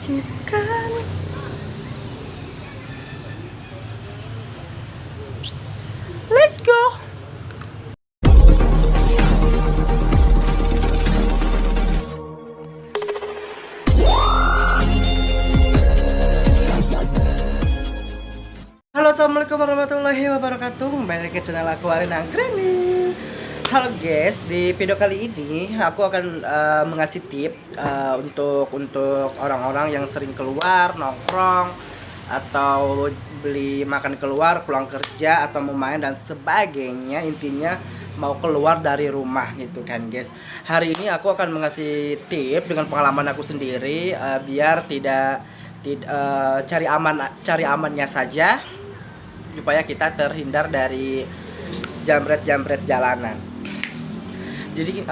wajibkan. Let's go. Halo, assalamualaikum warahmatullahi wabarakatuh. Kembali lagi ke channel aku, Arina Greni. Halo guys, di video kali ini aku akan mengasih tip untuk orang-orang yang sering keluar nongkrong atau beli makan keluar, pulang kerja atau mau main dan sebagainya. Intinya mau keluar dari rumah gitu kan guys. Hari ini aku akan mengasih tip dengan pengalaman aku sendiri, biar tidak cari amannya saja supaya kita terhindar dari jambret-jambret jalanan. Jadi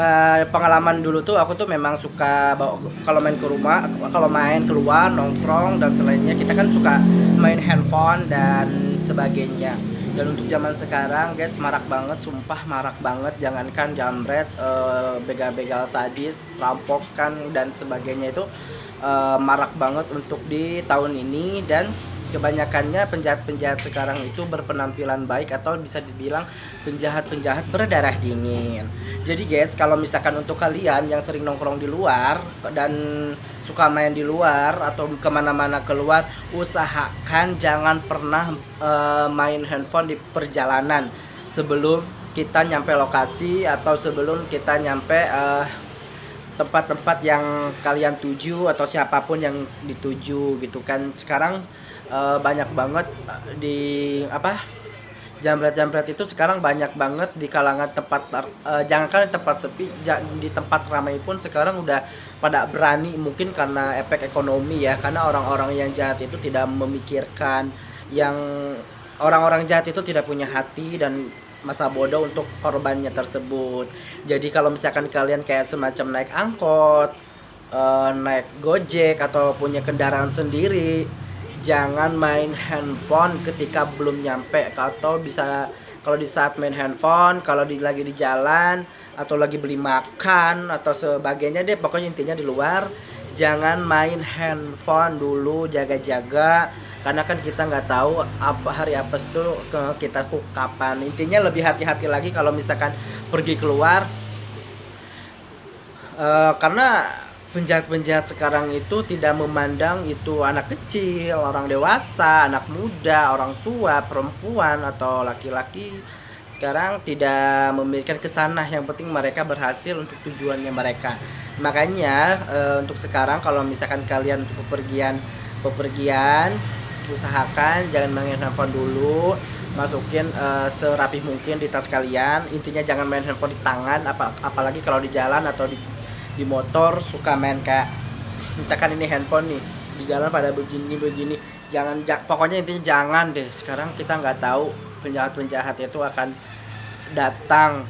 pengalaman dulu tuh aku tuh memang suka bawa, kalau main ke rumah, kalau main keluar nongkrong dan selainnya, kita kan suka main handphone dan sebagainya. Dan untuk zaman sekarang guys, marak banget, sumpah marak banget. Jangankan jambret, begal-begal sadis, rampokan dan sebagainya itu marak banget untuk di tahun ini. Dan kebanyakannya penjahat-penjahat sekarang itu berpenampilan baik atau bisa dibilang penjahat-penjahat berdarah dingin. Jadi guys, kalau misalkan untuk kalian yang sering nongkrong di luar dan suka main di luar atau kemana-mana keluar, usahakan jangan pernah main handphone di perjalanan sebelum kita nyampe lokasi atau sebelum kita nyampe tempat-tempat yang kalian tuju atau siapapun yang dituju gitu kan. Sekarang banyak banget di jambret-jambret itu sekarang banyak banget di kalangan tempat jangankan di tempat sepi, di tempat ramai pun sekarang udah pada berani, mungkin karena efek ekonomi ya, karena orang-orang yang jahat itu tidak memikirkan yang orang-orang jahat itu tidak punya hati dan masa bodoh untuk korbannya tersebut. Jadi kalau misalkan kalian kayak semacam naik angkot, naik gojek atau punya kendaraan sendiri, jangan main handphone ketika belum nyampe. Atau bisa, kalau di saat main handphone, kalau lagi di jalan atau lagi beli makan atau sebagainya deh, pokoknya intinya di luar, jangan main handphone dulu, jaga-jaga, karena kan kita nggak tahu apa hari apes tuh kita tuh kapan. Intinya lebih hati-hati lagi kalau misalkan pergi keluar, karena penjahat-penjahat sekarang itu tidak memandang itu anak kecil, orang dewasa, anak muda, orang tua, perempuan atau laki-laki. Sekarang tidak memikirkan ke sana, yang penting mereka berhasil untuk tujuannya mereka. Makanya untuk sekarang kalau misalkan kalian untuk bepergian, usahakan jangan main handphone dulu, masukin serapih mungkin di tas kalian. Intinya jangan main handphone di tangan, apalagi kalau di jalan atau di motor suka main kayak misalkan ini handphone nih di jalan pada begini, jangan pokoknya intinya jangan deh. Sekarang kita nggak tahu penjahat-penjahat itu akan datang.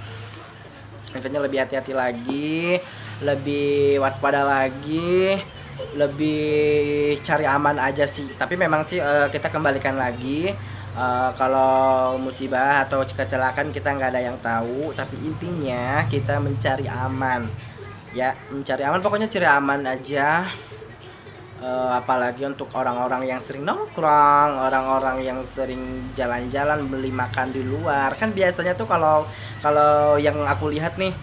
Intinya lebih hati-hati lagi, lebih waspada lagi, lebih cari aman aja sih. Tapi memang sih kita kembalikan lagi, kalau musibah atau kecelakaan kita nggak ada yang tahu, tapi intinya kita mencari aman ya, mencari aman, pokoknya cari aman aja. Apalagi untuk orang-orang yang sering nongkrong, orang-orang yang sering jalan-jalan beli makan di luar. Kan biasanya tuh kalau kalau yang aku lihat nih,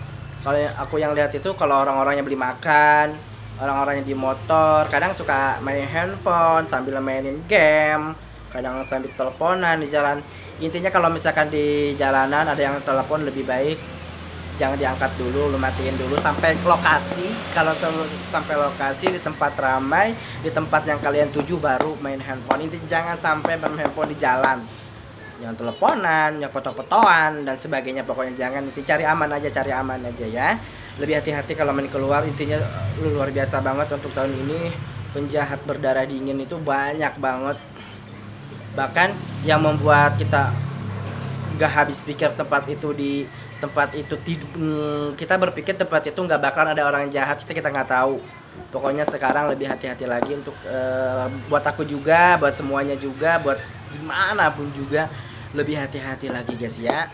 kalau aku yang lihat itu kalau orang-orang yang beli makan, orang-orang yang di motor kadang suka main handphone sambil mainin game, kadang sambil teleponan di jalan. Intinya kalau misalkan di jalanan ada yang telepon, lebih baik jangan diangkat dulu, lu matiin dulu sampai lokasi. Kalau sampai lokasi di tempat ramai, di tempat yang kalian tuju, baru main handphone. Inti jangan sampai main handphone di jalan, yang teleponan, yang foto-fotoan dan sebagainya. Pokoknya jangan, inti cari aman aja ya. Lebih hati-hati kalau main keluar. Intinya luar biasa banget untuk tahun ini, penjahat berdarah dingin itu banyak banget. Bahkan yang membuat kita gak habis pikir kita berpikir tempat itu nggak bakalan ada orang jahat, kita nggak tahu. Pokoknya sekarang lebih hati-hati lagi untuk buat aku juga, buat semuanya juga, buat dimanapun juga, lebih hati-hati lagi guys ya.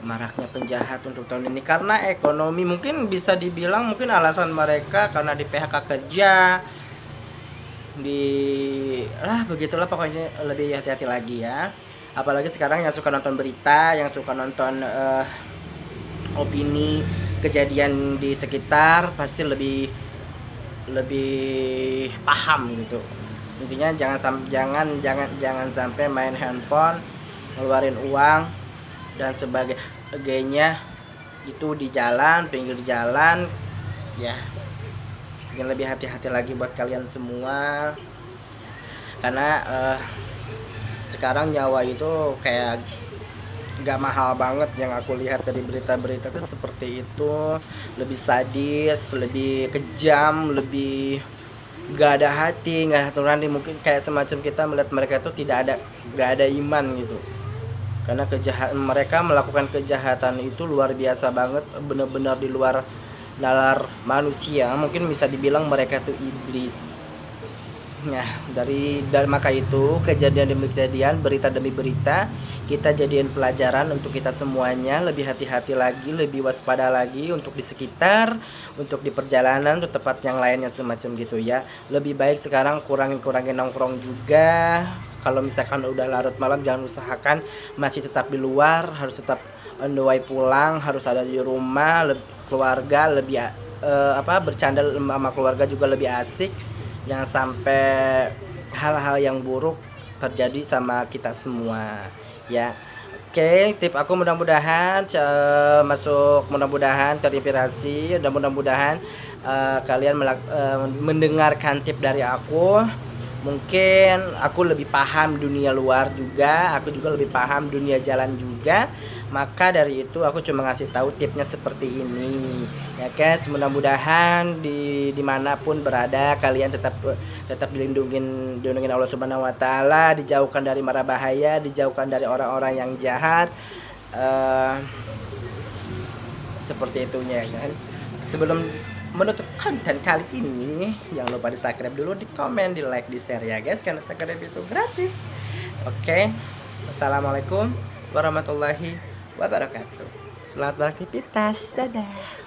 Maraknya penjahat untuk tahun ini karena ekonomi, mungkin bisa dibilang mungkin alasan mereka karena di PHK kerja begitulah, pokoknya lebih hati-hati lagi ya. Apalagi sekarang yang suka nonton berita, yang suka nonton opini kejadian di sekitar, pasti lebih lebih paham gitu. Intinya jangan sampai main handphone, ngeluarin uang dan sebagainya itu di jalan, pinggir jalan ya. Yang lebih hati-hati lagi buat kalian semua, karena sekarang nyawa itu kayak nggak mahal banget. Yang aku lihat dari berita-berita tuh seperti itu, lebih sadis, lebih kejam, lebih nggak ada hati, nggak ada nurani. Mungkin kayak semacam kita melihat mereka itu nggak ada iman gitu, karena mereka melakukan kejahatan itu luar biasa banget, benar-benar di luar nalar manusia. Mungkin bisa dibilang mereka itu iblis. Nah, dari maka itu kejadian demi kejadian, berita demi berita, kita jadiin pelajaran untuk kita semuanya, lebih hati-hati lagi, lebih waspada lagi untuk di sekitar, untuk di perjalanan, untuk tempat yang lainnya semacam gitu ya. Lebih baik sekarang kurangin nongkrong juga. Kalau misalkan udah larut malam, jangan usahakan masih tetap di luar, harus tetap on the way pulang, harus ada di rumah, keluarga lebih bercanda sama keluarga juga lebih asik. Jangan sampai hal-hal yang buruk terjadi sama kita semua ya. Oke, tip aku mudah-mudahan terinspirasi, dan mudah-mudahan kalian mendengarkan tip dari aku. Mungkin aku lebih paham dunia luar juga, aku juga lebih paham dunia jalan juga. Maka dari itu aku cuma ngasih tahu tipnya seperti ini ya guys. Mudah-mudahan dimanapun berada kalian tetap dilindungin Allah Subhanahu Wa Taala, dijauhkan dari mara bahaya, dijauhkan dari orang-orang yang jahat, seperti itunya kan. Sebelum menutup konten kali ini, jangan lupa di subscribe dulu, di komen, di like, di share ya guys, karena subscribe itu gratis. Oke, wassalamualaikum warahmatullahi wabarakatuh. Selamat beraktivitas, dadah.